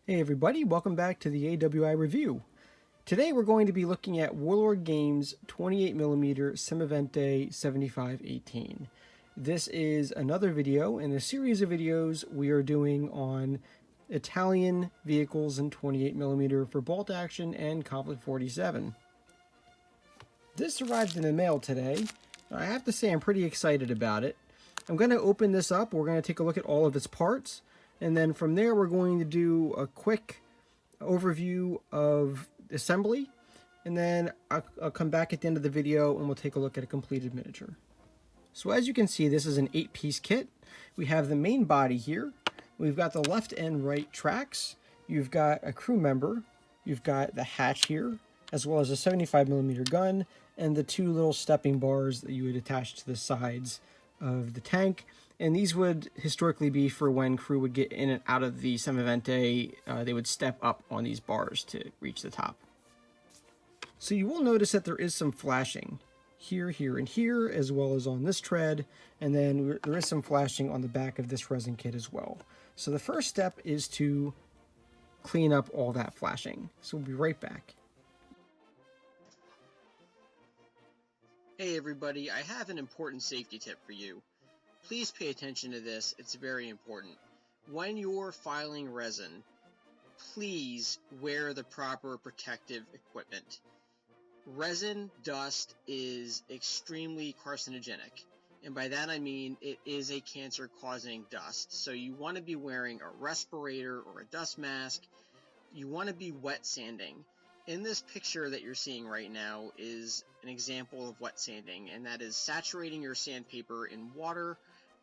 Hey everybody, welcome back to the AWI review. Today we're going to be looking at Warlord Games 28mm Semovente 7518. This is another video in a series of videos we are doing on Italian vehicles in 28mm for bolt action and Conflict 47. This arrived in the mail today. I have to say I'm pretty excited about it. I'm going to open this up, we're going to take a look at all of its parts. And then from there, we're going to do a quick overview of assembly. And then I'll come back at the end of the video and we'll take a look at a completed miniature. So as you can see, this is an 8-piece kit. We have the main body here. We've got the left and right tracks. You've got a crew member. You've got the hatch here, as well as a 75mm gun and the two little stepping bars that you would attach to the sides of the tank. And these would historically be for when crew would get in and out of the Semovente. They would step up on these bars to reach the top. So you will notice that there is some flashing here, here, and here, as well as on this tread. And then there is some flashing on the back of this resin kit as well. So the first step is to clean up all that flashing. So we'll be right back. Hey everybody, I have an important safety tip for you. Please pay attention to this, it's very important. When you're filing resin, please wear the proper protective equipment. Resin dust is extremely carcinogenic, and by that I mean it is a cancer-causing dust. So you want to be wearing a respirator or a dust mask. You want to be wet sanding. In this picture that you're seeing right now is an example of wet sanding, and that is saturating your sandpaper in water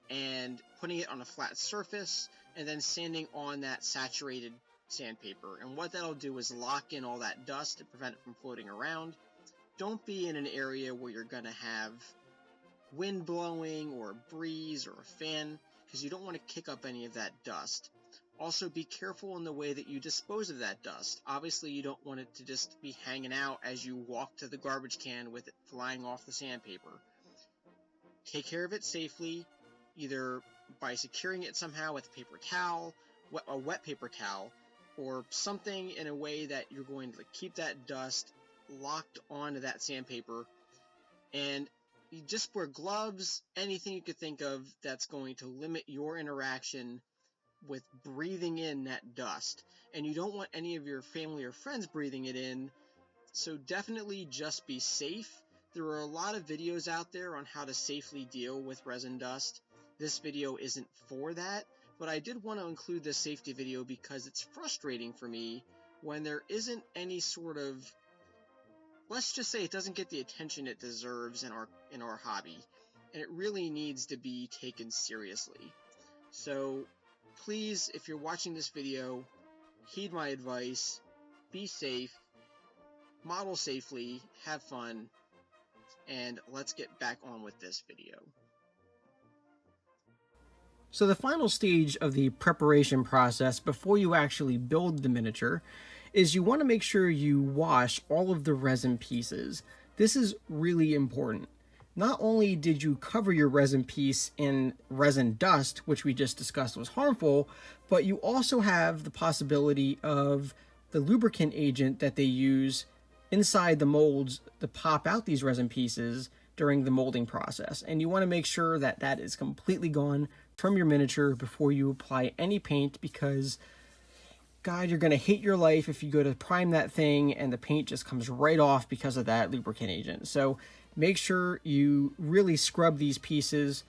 and putting it on a flat surface and then sanding on that saturated sandpaper. And what that'll do is lock in all that dust to prevent it from floating around. Don't be in an area where you're going to have wind blowing or a breeze or a fan, because you don't want to kick up any of that dust. Also, be careful in the way that you dispose of that dust. Obviously, you don't want it to just be hanging out as you walk to the garbage can with it flying off the sandpaper. Take care of it safely, either by securing it somehow with a paper towel, a wet paper towel, or something in a way that you're going to keep that dust locked onto that sandpaper. And you just wear gloves, anything you could think of that's going to limit your interaction with breathing in that dust. And you don't want any of your family or friends breathing it in, so definitely just be safe. There are a lot of videos out there on how to safely deal with resin dust. This video isn't for that, but I did want to include this safety video because it's frustrating for me when there isn't any sort of, let's just say it doesn't get the attention it deserves in our hobby, and it really needs to be taken seriously. So please, if you're watching this video, heed my advice, be safe, model safely, have fun, and let's get back on with this video. So the final stage of the preparation process before you actually build the miniature is you want to make sure you wash all of the resin pieces. This is really important. Not only did you cover your resin piece in resin dust, which we just discussed was harmful, but you also have the possibility of the lubricant agent that they use inside the molds to pop out these resin pieces during the molding process. And you want to make sure that that is completely gone from your miniature before you apply any paint, because God, you're going to hate your life if you go to prime that thing and the paint just comes right off because of that lubricant agent. So make sure you really scrub these pieces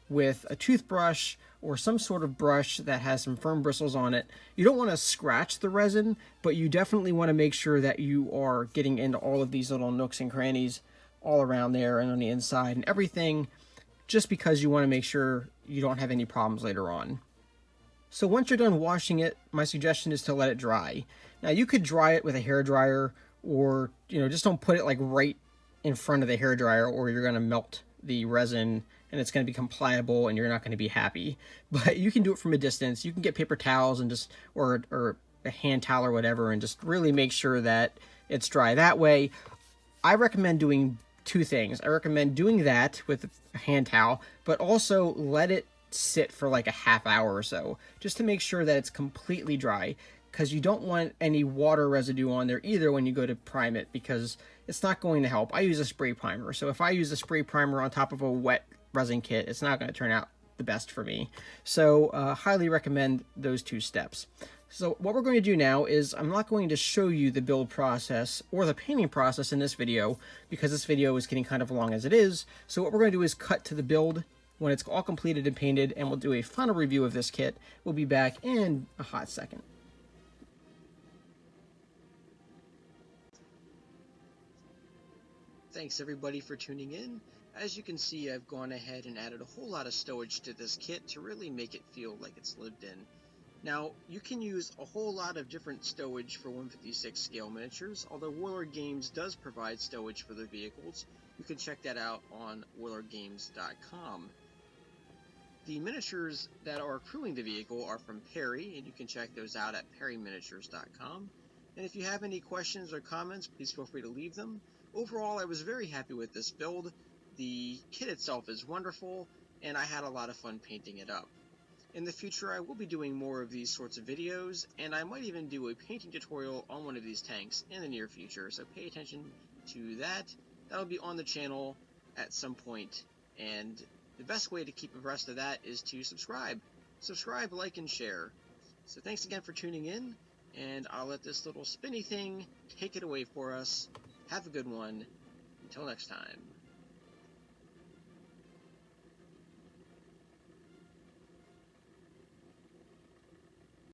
with a toothbrush or some sort of brush that has some firm bristles on it. You don't want to scratch the resin, but you definitely want to make sure that you are getting into all of these little nooks and crannies all around there and on the inside and everything, just because you want to make sure you don't have any problems later on. So once you're done washing it, my suggestion is to let it dry. Now you could dry it with a hairdryer, or just don't put it like right in front of the hairdryer, or you're going to melt the resin and it's going to become pliable and you're not going to be happy. But you can do it from a distance. You can get paper towels and just or a hand towel or whatever, and just really make sure that it's dry that way. I recommend doing two things. I recommend doing that with a hand towel, but also let it sit for like a half hour or so, just to make sure that it's completely dry, because you don't want any water residue on there either when you go to prime it, because it's not going to help. I use a spray primer, so if I use a spray primer on top of a wet resin kit, it's not going to turn out the best for me. So highly recommend those 2 steps. So what we're going to do now is, I'm not going to show you the build process or the painting process in this video, because this video is getting kind of long as it is. So what we're going to do is cut to the build when it's all completed and painted, and we'll do a final review of this kit. We'll be back in a hot second. Thanks everybody for tuning in. As you can see, I've gone ahead and added a whole lot of stowage to this kit to really make it feel like it's lived in. Now, you can use a whole lot of different stowage for 1/56 scale miniatures, although Warlord Games does provide stowage for their vehicles. You can check that out on warlordgames.com. The miniatures that are crewing the vehicle are from Perry, and you can check those out at perryminiatures.com. And if you have any questions or comments, please feel free to leave them. Overall, I was very happy with this build. The kit itself is wonderful, and I had a lot of fun painting it up. In the future, I will be doing more of these sorts of videos, and I might even do a painting tutorial on one of these tanks in the near future, so pay attention to that. That'll be on the channel at some point, and the best way to keep abreast of that is to subscribe. Subscribe, like, and share. So thanks again for tuning in, and I'll let this little spinny thing take it away for us. Have a good one. Until next time.